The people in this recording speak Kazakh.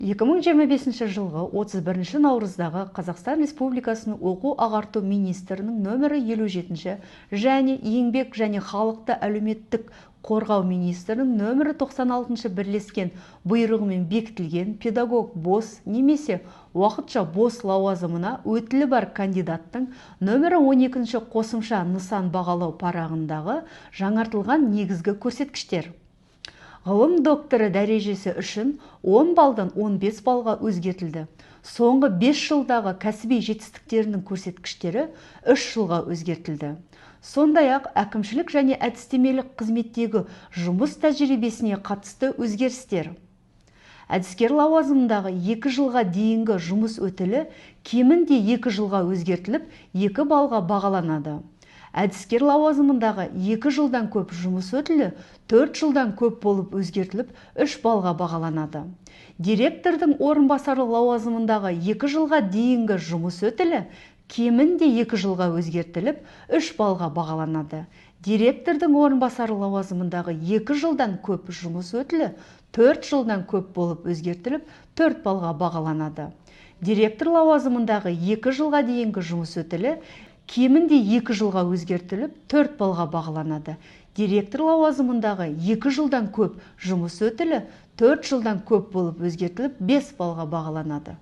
2025 жылғы 31 наурыздағы Қазақстан Республикасының оқу-ағарту министрінің нөмірі 57 және еңбек және халықты әлеуметтік қорғау министрінің нөмірі 96 бірлескен бұйрығымен бекітілген педагог бос немесе уақытша бос лауазымына өтілі бар кандидаттың нөмірі 12 қосымша нысан бағалау парағындағы жаңартылған негізгі көрсеткіштер. Ғылым докторы дәрежесі үшін 10 балдан 15 балға өзгертілді. Соңғы 5 жылдағы кәсіби жетістіктерінің көрсеткіштері 3 жылға өзгертілді. Сондай-ақ әкімшілік және әдістемелік қызметтегі жұмыс тәжірибесіне қатысты өзгерістер. Әдіскер лауазымындағы 2 жылға дейінгі жұмыс өтілі кемінде 2 жылға өзгертіліп, 2 балға бағаланады. Әдіскер лауазымындағы 2 жылдан көп жұмыс өтілі 4 жылдан көп болып өзгертіліп, 3 балға бағаланады. Директордың орынбасары лауазымындағы 2 жылға дейінгі жұмыс өтілі кемінде 2 жылға өзгертіліп, 3 балға бағаланады. Директордың орынбасары лауазымындағы 2 жылдан көп жұмыс өтілі 4 жылдан көп болып өзгертіліп, 4 балға бағаланады. Директор лауазымындағы 2 жылға дейінгі жұмыс өтілі кемінде 2 жылға өзгертіліп, 4 балға бағаланады. Директор лауазымындағы 2 жылдан көп жұмыс өтілі 4 жылдан көп болып өзгертіліп, 5 балға бағаланады.